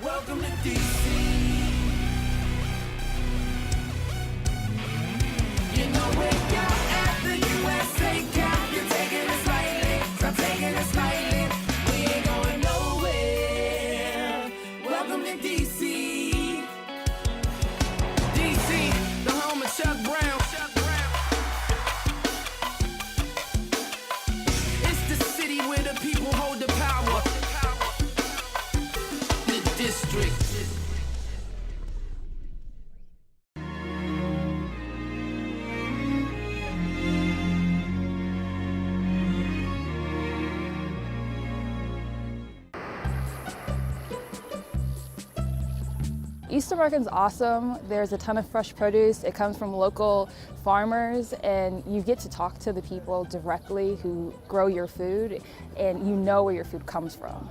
Welcome to DC. You know we're out at the USA Cap. You're taking it slightly. I'm taking it slightly. We ain't going nowhere. Welcome to DC. DC, the home of Chuck Brown. It's the city where the people hold the power. The district. Easter Market's awesome. There's a ton of fresh produce. It comes from local farmers, and you get to talk to the people directly who grow your food, and you know where your food comes from.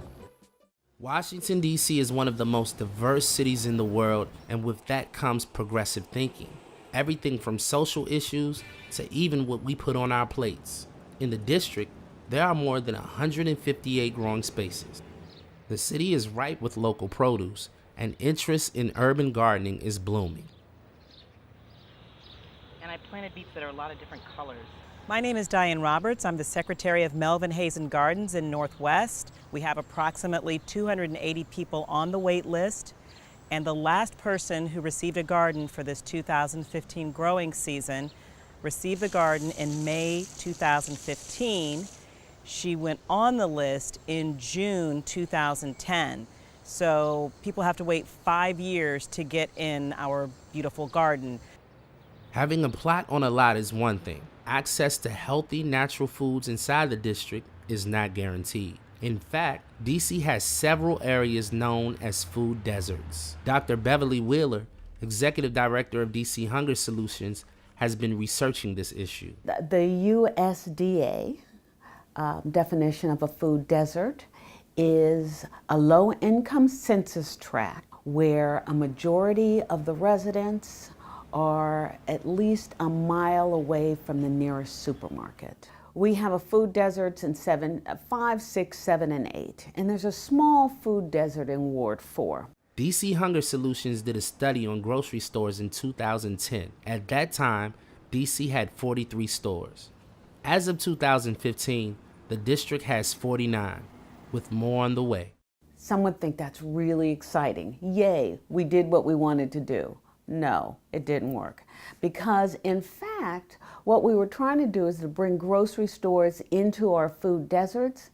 Washington, D.C. is one of the most diverse cities in the world, and with that comes progressive thinking. Everything from social issues to even what we put on our plates. In the district, there are more than 158 growing spaces. The city is ripe with local produce, and interest in urban gardening is blooming. And I planted beets that are a lot of different colors. My name is Diane Roberts. I'm the secretary of Melvin Hazen Gardens in Northwest. We have approximately 280 people on the wait list, and the last person who received a garden for this 2015 growing season received the garden in May 2015. She went on the list in June 2010. So people have to wait 5 years to get in our beautiful garden. Having a plot on a lot is one thing. Access to healthy, natural foods inside the district is not guaranteed. In fact, DC has several areas known as food deserts. Dr. Beverly Wheeler, executive director of DC Hunger Solutions, has been researching this issue. The USDA definition of a food desert is a low-income census tract where a majority of the residents are at least a mile away from the nearest supermarket. We have a food deserts in 5, 6, 7, and 8, and there's a small food desert in Ward 4. DC Hunger Solutions did a study on grocery stores in 2010. At that time, DC had 43 stores. As of 2015, the district has 49. With more on the way. Some would think that's really exciting. Yay, we did what we wanted to do. No, it didn't work. Because in fact, what we were trying to do is to bring grocery stores into our food deserts.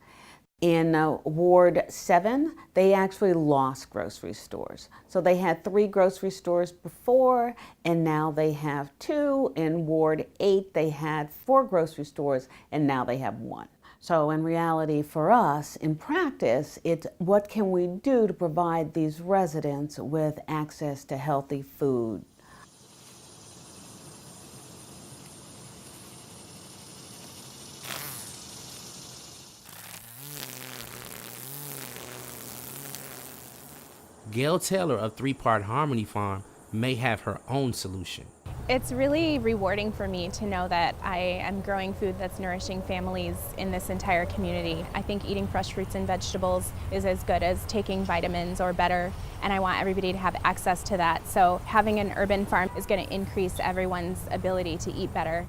In Ward 7, they actually lost grocery stores. So they had 3 grocery stores before, and now they have 2. In Ward 8, they had 4 grocery stores, and now they have 1. So in reality for us, in practice, it's what can we do to provide these residents with access to healthy food. Gail Taylor of 3 Part Harmony Farm may have her own solution. It's really rewarding for me to know that I am growing food that's nourishing families in this entire community. I think eating fresh fruits and vegetables is as good as taking vitamins or better, and I want everybody to have access to that. So having an urban farm is going to increase everyone's ability to eat better.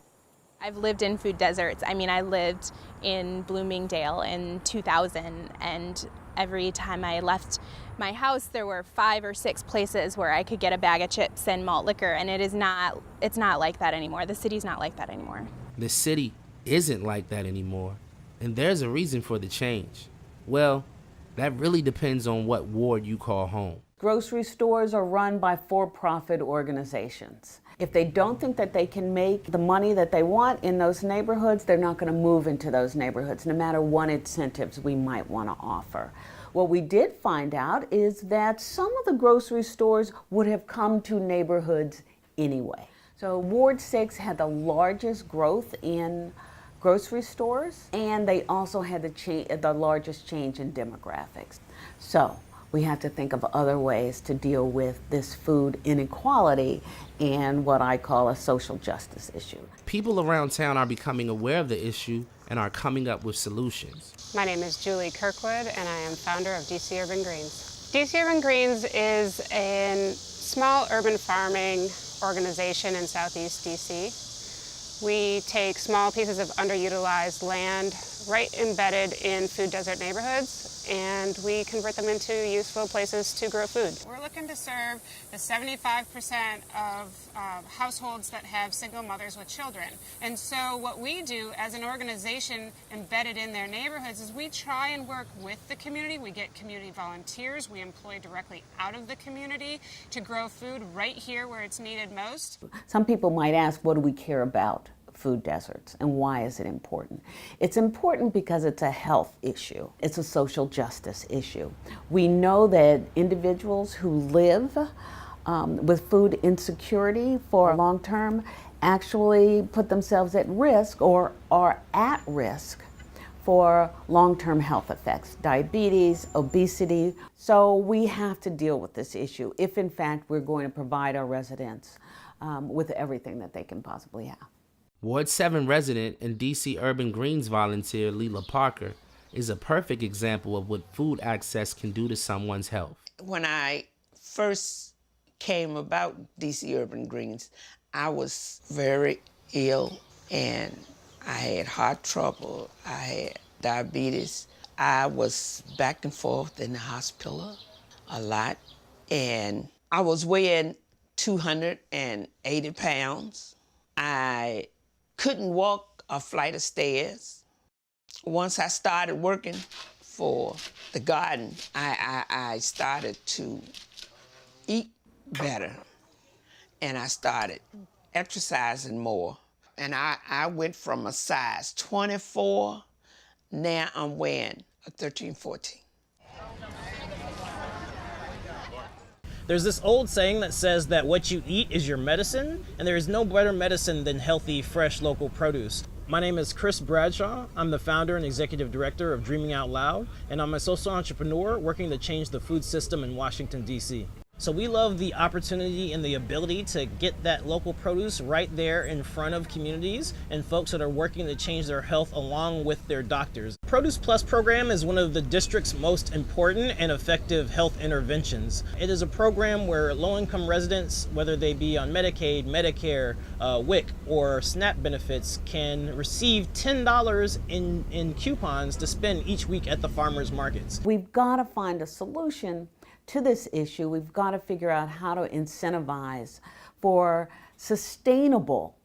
I've lived in food deserts. I mean, I lived in Bloomingdale in 2000, and every time I left my house, there were 5 or 6 places where I could get a bag of chips and malt liquor, and it's not like that anymore. The city's not like that anymore. The city isn't like that anymore, and there's a reason for the change. Well, that really depends on what ward you call home. Grocery stores are run by for-profit organizations. If they don't think that they can make the money that they want in those neighborhoods, they're not going to move into those neighborhoods, no matter what incentives we might want to offer. What we did find out is that some of the grocery stores would have come to neighborhoods anyway. So Ward 6 had the largest growth in grocery stores, and they also had the largest change in demographics. So we have to think of other ways to deal with this food inequality and what I call a social justice issue. People around town are becoming aware of the issue and are coming up with solutions. My name is Julie Kirkwood, and I am founder of DC Urban Greens. DC Urban Greens is a small urban farming organization in Southeast DC. We take small pieces of underutilized land right embedded in food desert neighborhoods, and we convert them into useful places to grow food. We're looking to serve the 75% of households that have single mothers with children. And so what we do as an organization embedded in their neighborhoods is we try and work with the community. We get community volunteers. We employ directly out of the community to grow food right here where it's needed most. Some people might ask, what do we care about food deserts and why is it important? It's important because it's a health issue. It's a social justice issue. We know that individuals who live with food insecurity for long term actually put themselves at risk or are at risk for long-term health effects, diabetes, obesity. So we have to deal with this issue if in fact we're going to provide our residents with everything that they can possibly have. Ward 7 resident and DC Urban Greens volunteer Leela Parker is a perfect example of what food access can do to someone's health. When I first came about DC Urban Greens, I was very ill and I had heart trouble, I had diabetes. I was back and forth in the hospital a lot, and I was weighing 280 pounds. I couldn't walk a flight of stairs. Once I started working for the garden, I started to eat better, and I started exercising more. And I went from a size 24, now I'm weighing a 13, 14. There's this old saying that says that what you eat is your medicine, and there is no better medicine than healthy, fresh, local produce. My name is Chris Bradshaw. I'm the founder and executive director of Dreaming Out Loud, and I'm a social entrepreneur working to change the food system in Washington, D.C. So we love the opportunity and the ability to get that local produce right there in front of communities and folks that are working to change their health along with their doctors. Produce Plus program is one of the district's most important and effective health interventions. It is a program where low-income residents, whether they be on Medicaid, Medicare, WIC, or SNAP benefits, can receive $10 in coupons to spend each week at the farmers markets. We've got to find a solution to this issue. We've got to figure out how to incentivize for sustainable,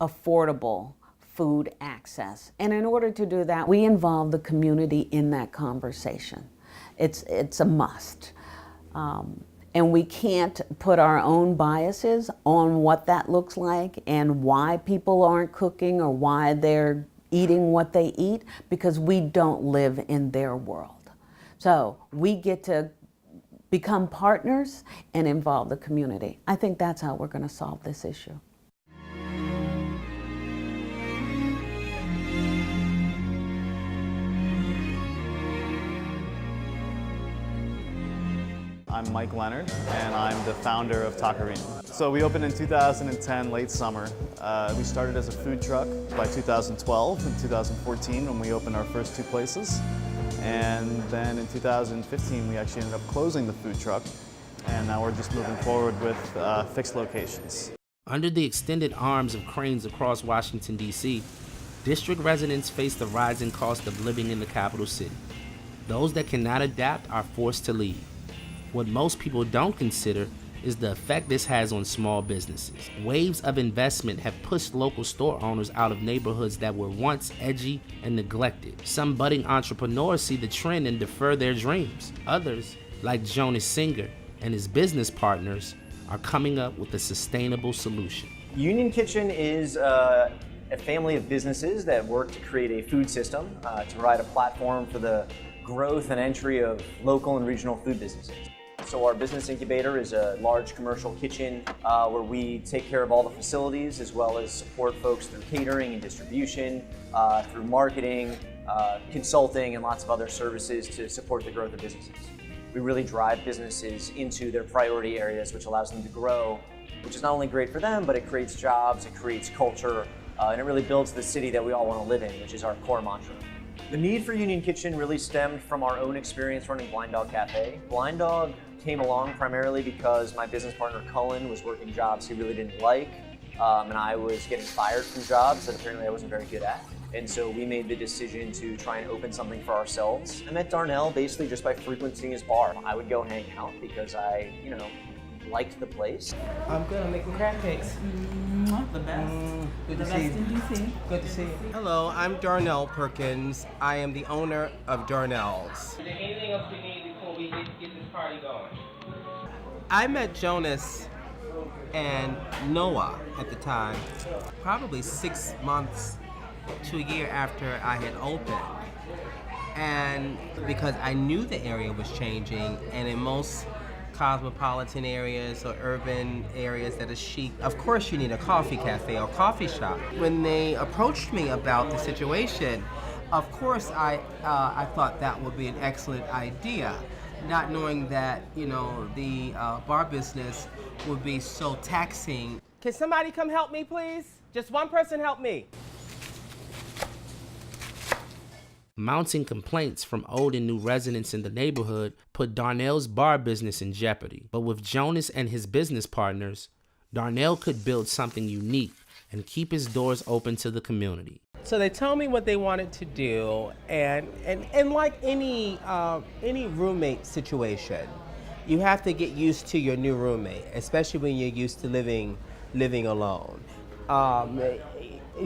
affordable food access. And in order to do that, we involve the community in that conversation. It's a must. And we can't put our own biases on what that looks like and why people aren't cooking or why they're eating what they eat, because we don't live in their world. So we get to become partners and involve the community. I think that's how we're going to solve this issue. I'm Mike Leonard, and I'm the founder of Taqueria. So we opened in 2010, late summer. We started as a food truck by 2012 and 2014 when we opened our first two places. And then in 2015, we actually ended up closing the food truck, and now we're just moving forward with fixed locations. Under the extended arms of Cranes across Washington, D.C., district residents face the rising cost of living in the capital city. Those that cannot adapt are forced to leave. What most people don't consider is the effect this has on small businesses. Waves of investment have pushed local store owners out of neighborhoods that were once edgy and neglected. Some budding entrepreneurs see the trend and defer their dreams. Others, like Jonas Singer and his business partners, are coming up with a sustainable solution. Union Kitchen is a family of businesses that work to create a food system to provide a platform for the growth and entry of local and regional food businesses. So our business incubator is a large commercial kitchen where we take care of all the facilities as well as support folks through catering and distribution, through marketing, consulting, and lots of other services to support the growth of businesses. We really drive businesses into their priority areas, which allows them to grow, which is not only great for them, but it creates jobs, it creates culture, and it really builds the city that we all want to live in, which is our core mantra. The need for Union Kitchen really stemmed from our own experience running Blind Dog Cafe. Blind Dog came along primarily because my business partner Cullen was working jobs he really didn't like, and I was getting fired from jobs that apparently I wasn't very good at. And so we made the decision to try and open something for ourselves. I met Darnell basically just by frequenting his bar. I would go hang out because I, liked the place. I'm good. I'm making crab cakes. The best. Good The to best see you. in DC. Good to see you. Hello, I'm Darnell Perkins. I am the owner of Darnell's. Is there anything else we need before we get this party going? I met Jonas and Noah at the time, probably 6 months to a year after I had opened. And because I knew the area was changing, and in most cosmopolitan areas or urban areas that are chic, of course you need a coffee cafe or coffee shop. When they approached me about the situation, of course I thought that would be an excellent idea, not knowing that, the bar business would be so taxing. Can somebody come help me, please? Just one person help me. Mounting complaints from old and new residents in the neighborhood put Darnell's bar business in jeopardy. But with Jonas and his business partners, Darnell could build something unique and keep his doors open to the community. So they told me what they wanted to do, and like any roommate situation, you have to get used to your new roommate, especially when you're used to living alone.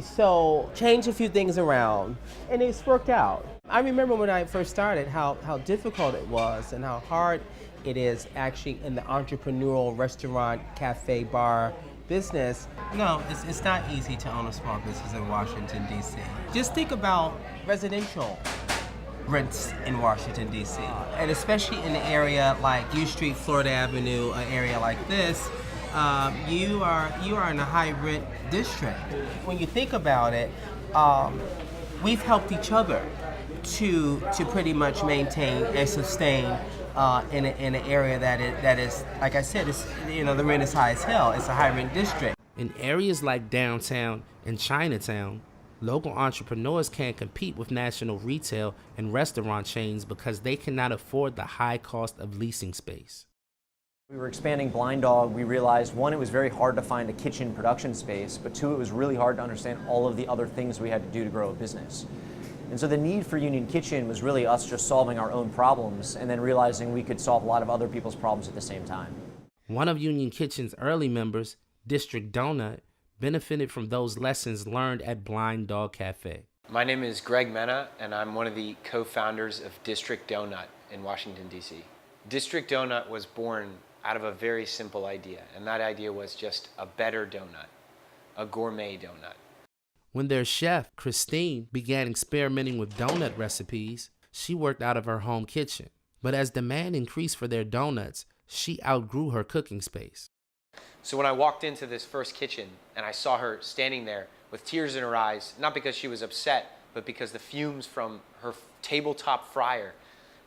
So change a few things around, and it's worked out. I remember when I first started how difficult it was and how hard it is actually in the entrepreneurial restaurant, cafe, bar business. No, it's not easy to own a small business in Washington, D.C. Just think about residential rents in Washington, D.C. And especially in an area like U Street, Florida Avenue, an area like this, you are in a high rent district. When you think about it, we've helped each other to pretty much maintain and sustain in an area that is, like I said, it's, the rent is high as hell. It's a high rent district. In areas like downtown and Chinatown, local entrepreneurs can't compete with national retail and restaurant chains because they cannot afford the high cost of leasing space. We were expanding Blind Dog. We realized, one, it was very hard to find a kitchen production space, but two, it was really hard to understand all of the other things we had to do to grow a business. And so the need for Union Kitchen was really us just solving our own problems and then realizing we could solve a lot of other people's problems at the same time. One of Union Kitchen's early members, District Donut, benefited from those lessons learned at Blind Dog Cafe. My name is Greg Mena, and I'm one of the co-founders of District Donut in Washington, D.C. District Donut was born out of a very simple idea, and that idea was just a better donut, a gourmet donut. When their chef, Christine, began experimenting with donut recipes, she worked out of her home kitchen. But as demand increased for their donuts, she outgrew her cooking space. So when I walked into this first kitchen and I saw her standing there with tears in her eyes, not because she was upset, but because the fumes from her tabletop fryer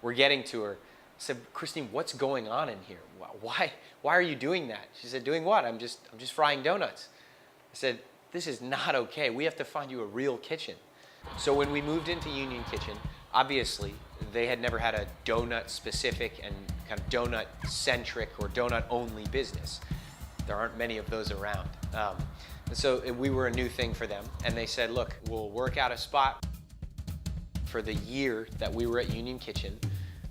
were getting to her, I said, Christine, what's going on in here? Why are you doing that? She said, doing what? I'm just frying donuts. I said, this is not okay. We have to find you a real kitchen. So when we moved into Union Kitchen, obviously they had never had a donut-specific and kind of donut-centric or donut-only business. There aren't many of those around. And so we were a new thing for them. And they said, look, we'll work out a spot. For the year that we were at Union Kitchen,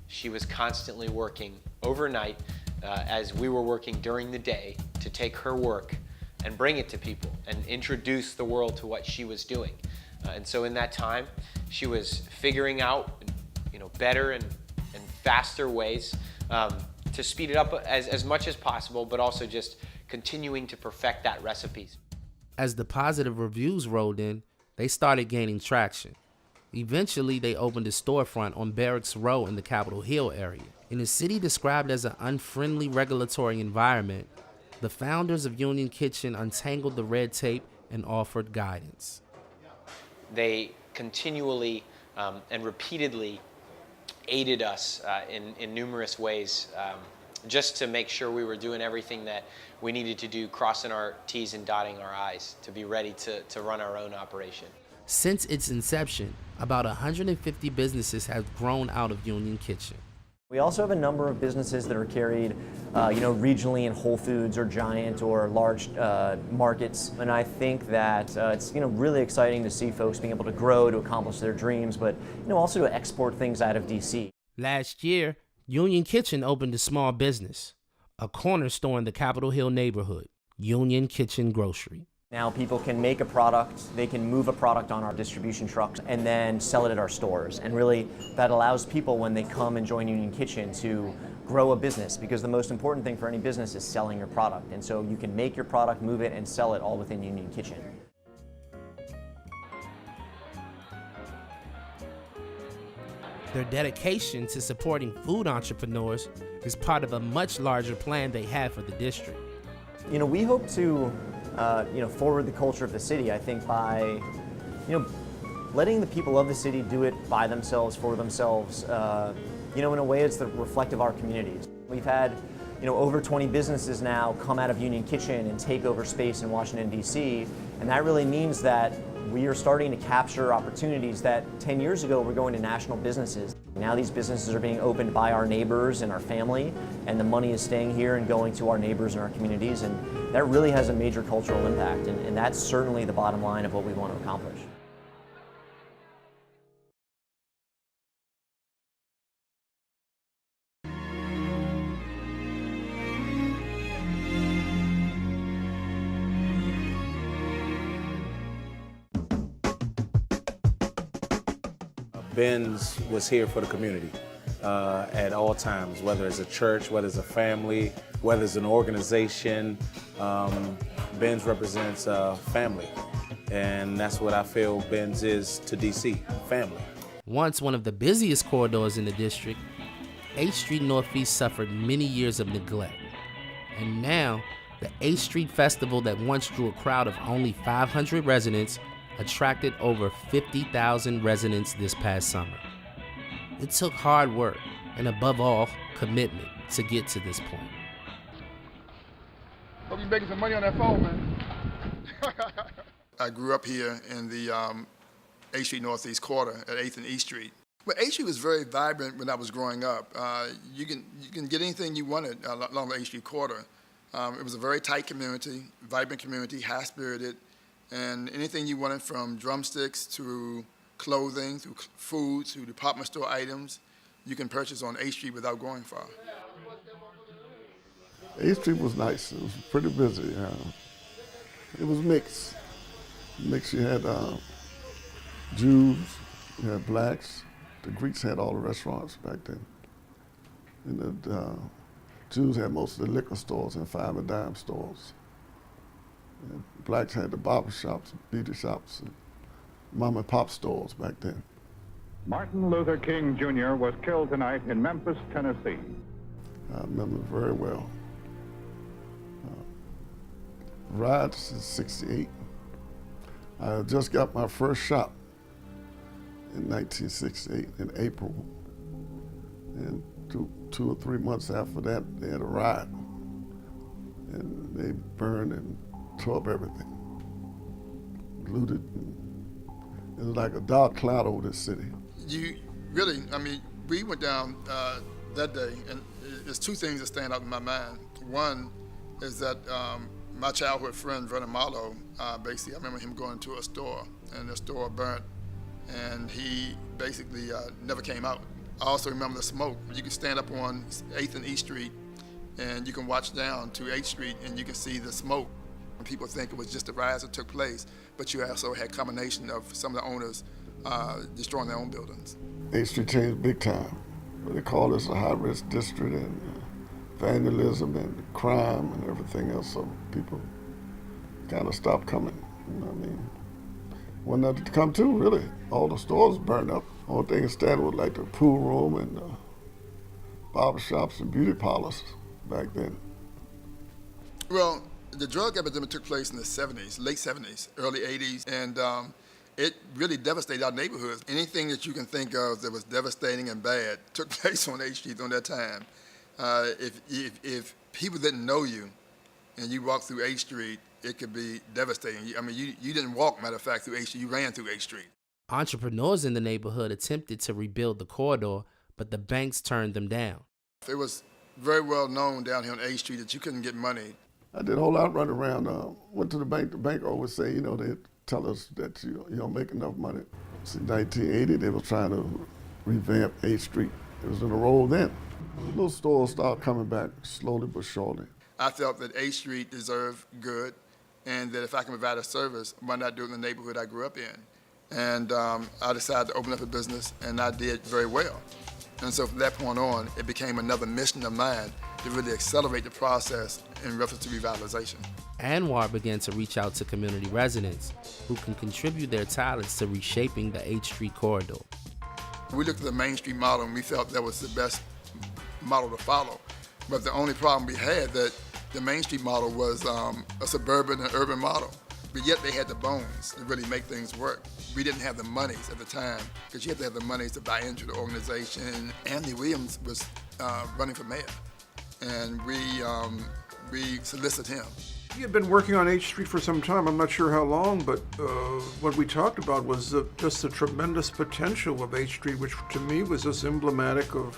she was constantly working overnight as we were working during the day to take her work and bring it to people and introduce the world to what she was doing. And so in that time, she was figuring out better and faster ways to speed it up as much as possible, but also just continuing to perfect that recipes. As the positive reviews rolled in, they started gaining traction. Eventually, they opened a storefront on Barracks Row in the Capitol Hill area. In a city described as an unfriendly regulatory environment, the founders of Union Kitchen untangled the red tape and offered guidance. They continually and repeatedly aided us in numerous ways just to make sure we were doing everything that we needed to do, crossing our T's and dotting our I's to be ready to run our own operation. Since its inception, About 150 businesses have grown out of Union Kitchen. We also have a number of businesses that are carried, regionally in Whole Foods or Giant or large markets. And I think that it's, really exciting to see folks being able to grow, to accomplish their dreams, but, also to export things out of DC. Last year, Union Kitchen opened a small business, a corner store in the Capitol Hill neighborhood, Union Kitchen Grocery. Now people can make a product, they can move a product on our distribution trucks and then sell it at our stores. And really that allows people when they come and join Union Kitchen to grow a business, because the most important thing for any business is selling your product. And so you can make your product, move it, and sell it all within Union Kitchen. Their dedication to supporting food entrepreneurs is part of a much larger plan they have for the district. We hope to forward the culture of the city, I think, by, letting the people of the city do it by themselves, for themselves, in a way that's reflective of our communities. We've had, over 20 businesses now come out of Union Kitchen and take over space in Washington, D.C., and that really means that we are starting to capture opportunities that 10 years ago were going to national businesses. Now these businesses are being opened by our neighbors and our family, and the money is staying here and going to our neighbors and our communities, and that really has a major cultural impact, and that's certainly the bottom line of what we want to accomplish. Ben's was here for the community at all times, whether it's a church, whether it's a family, whether it's an organization. Ben's represents family, and that's what I feel Ben's is to DC, family. Once one of the busiest corridors in the district, 8th Street Northeast suffered many years of neglect. And now, the 8th Street Festival that once drew a crowd of only 500 residents attracted over 50,000 residents this past summer. It took hard work and, above all, commitment to get to this point. Hope you're making some money on that phone, man. I grew up here in the 8th Street Northeast quarter at 8th and East Street. But 8th Street was very vibrant when I was growing up. You can get anything you wanted along the 8th Street quarter. It was a very tight community, vibrant community, high-spirited, and anything you wanted from drumsticks to clothing, to food, to department store items, you can purchase on 8th Street without going far. 8th Street was nice. It was pretty busy. It was mixed. You had Jews, you had blacks. The Greeks had all the restaurants back then. And the Jews had most of the liquor stores and 5 and dime stores. And blacks had the barber shops, beauty shops, and mom and pop stores back then. Martin Luther King Jr. was killed tonight in Memphis, Tennessee. I remember it very well. Riots in '68. I just got my first shot in 1968 in April. And two or 3 months after that, they had a riot. And they burned and tore up everything, looted. It was like a dark cloud over this city. We went down that day, and there's 2 things that stand out in my mind. One is that my childhood friend, Vernon Marlowe, basically, I remember him going to a store, and the store burnt, and he basically never came out. I also remember the smoke. You can stand up on 8th and East Street, and you can watch down to 8th Street, and you can see the smoke. People think it was just the riots that took place, but you also had combination of some of the owners destroying their own buildings. 8th Street changed big time. They call this a high-risk district, and vandalism and crime and everything else, so people kind of stopped coming. Wasn't nothing to come to, really. All the stores burned up. Only thing standing was like the pool room and barber shops and beauty parlors back then. Well, the drug epidemic took place in the 70s, late 70s, early 80s, and it really devastated our neighborhoods. Anything that you can think of that was devastating and bad took place on 8th Street during that time. If people didn't know you and you walked through 8th Street, it could be devastating. You didn't walk, matter of fact, through 8th Street, you ran through 8th Street. Entrepreneurs in the neighborhood attempted to rebuild the corridor, but the banks turned them down. It was very well known down here on A Street that you couldn't get money. I did a whole lot running around. Went to the bank. The bank always say, they tell us that you don't make enough money. See, 1980, they were trying to revamp 8th Street. It was in a roll then. Little stores started coming back slowly but surely. I felt that 8th Street deserved good, and that if I can provide a service, why not do it in the neighborhood I grew up in? And I decided to open up a business, and I did very well. And so from that point on, it became another mission of mine to really accelerate the process in reference to revitalization. Anwar began to reach out to community residents who can contribute their talents to reshaping the 8th Street corridor. We looked at the Main Street model, and we felt that was the best model to follow. But the only problem we had that the Main Street model was a suburban and urban model, but yet they had the bones to really make things work. We didn't have the monies at the time, because you had to have the monies to buy into the organization. Anthony Williams was running for mayor, and we solicited him. He had been working on 8th Street for some time. I'm not sure how long, but what we talked about was just the tremendous potential of 8th Street, which to me was just emblematic of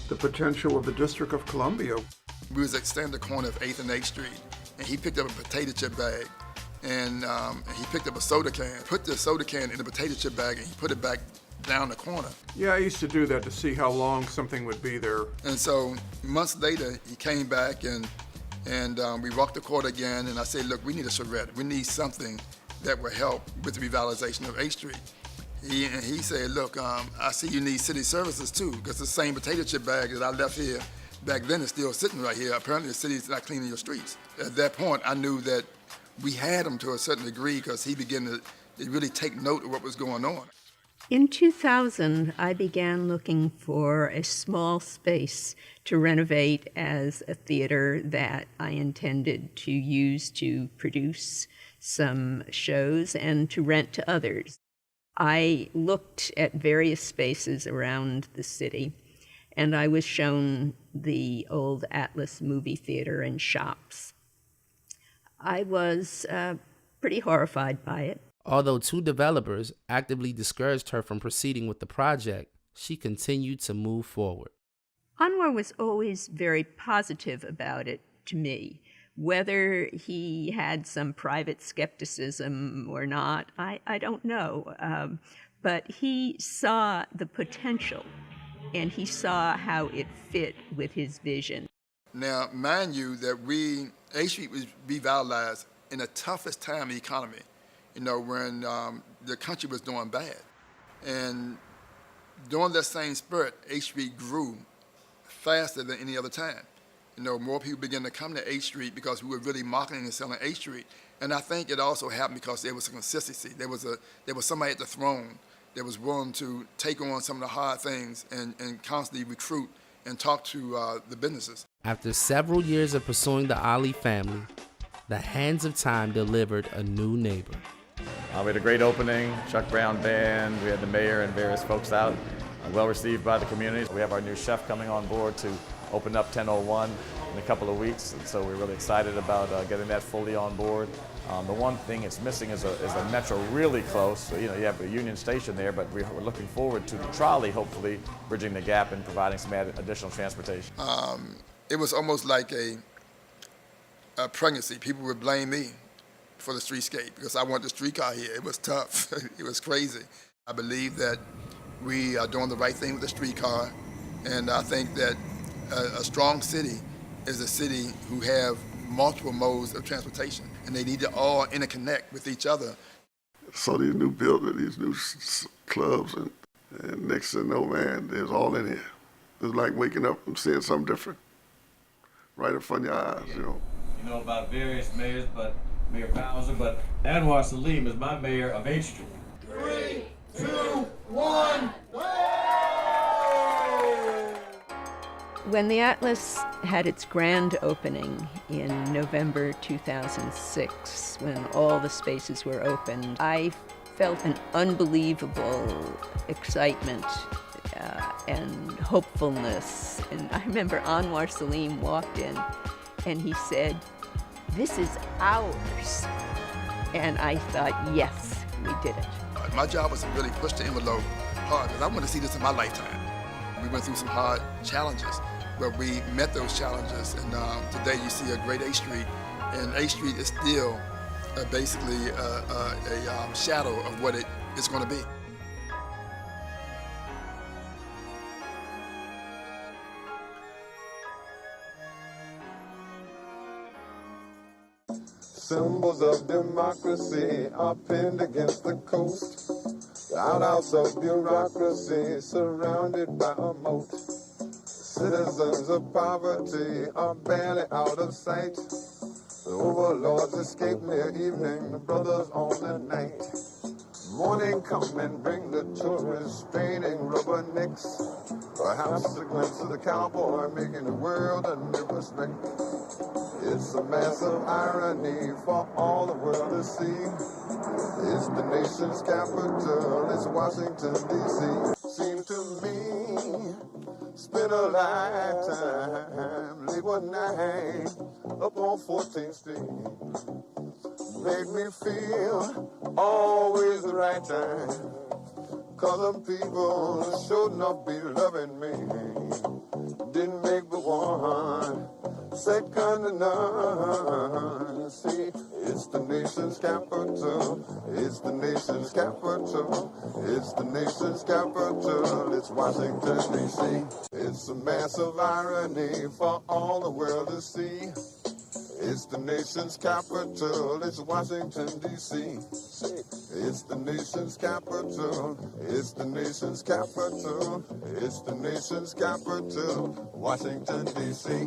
the potential of the District of Columbia. We was at standing the corner of 8th and 8th Street, and he picked up a potato chip bag, and he picked up a soda can, put the soda can in the potato chip bag, and he put it back down the corner. Yeah, I used to do that to see how long something would be there. And so months later, he came back, and we walked the court again, and I said, look, we need a charrette. We need something that will help with the revitalization of 8th Street. He said, look, I see you need city services too, because the same potato chip bag that I left here back then is still sitting right here. Apparently the city's not cleaning your streets. At that point, I knew that we had him to a certain degree, because he began to really take note of what was going on. In 2000, I began looking for a small space to renovate as a theater that I intended to use to produce some shows and to rent to others. I looked at various spaces around the city, and I was shown the old Atlas movie theater and shops. I was pretty horrified by it. Although 2 developers actively discouraged her from proceeding with the project, she continued to move forward. Anwar was always very positive about it to me. Whether he had some private skepticism or not, I don't know. But he saw the potential, and he saw how it fit with his vision. Now, mind you that 8th Street was revitalized in the toughest time in the economy, when the country was doing bad. And during that same spurt, 8th Street grew faster than any other time. More people began to come to 8th Street because we were really marketing and selling 8th Street. And I think it also happened because there was a consistency. There was somebody at the throne that was willing to take on some of the hard things and constantly recruit and talk to the businesses. After several years of pursuing the Ali family, the hands of time delivered a new neighbor. We had a great opening, Chuck Brown Band, we had the mayor and various folks out, well received by the community. We have our new chef coming on board to open up 1001 in a couple of weeks, and so we're really excited about getting that fully on board. The one thing it's missing is a metro really close. So, you have a Union Station there, but we're looking forward to the trolley, hopefully bridging the gap and providing some additional transportation. It was almost like a pregnancy. People would blame me for the streetscape because I wanted the streetcar here. It was tough. It was crazy. I believe that we are doing the right thing with the streetcar, and I think that a strong city is a city who have multiple modes of transportation, and they need to all interconnect with each other. So these new buildings, these new clubs, and next to no man, there's all in here. It's like waking up and seeing something different right in front of your eyes, You know about various mayors, but Mayor Bowser, but Anwar Salim is my mayor of 8th Street. 3, 2, 1, When the Atlas had its grand opening in November 2006, when all the spaces were opened, I felt an unbelievable excitement and hopefulness. And I remember Anwar Salim walked in and he said, "This is ours." And I thought, yes, we did it. hard. My job was to really push the envelope hard because I want to see this in my lifetime. We went through some hard challenges, but we met those challenges, and today you see a great 8th Street, and 8th Street is still basically a shadow of what it is going to be. Symbols of democracy are pinned against the coast. The outhouse of bureaucracy surrounded by a moat. Citizens of poverty are barely out of sight. The overlords escape near evening, the brothers on the night. Morning come and bring the tourists straining rubbernecks. Perhaps a glimpse of the cowboy making the world a new respect. It's a massive irony for all the world to see. It's the nation's capital, it's Washington, D.C. Seemed to me, spent a lifetime, late one night, up on 14th Street. Made me feel always the right time, 'cause them people sure enough be loving me. Didn't make but one, second to none. See, it's the nation's capital, it's the nation's capital, it's the nation's capital, it's Washington, D.C. It's a massive irony for all the world to see. It's the nation's capital, it's Washington, D.C. It's the nation's capital, it's the nation's capital, it's the nation's capital, Washington, D.C.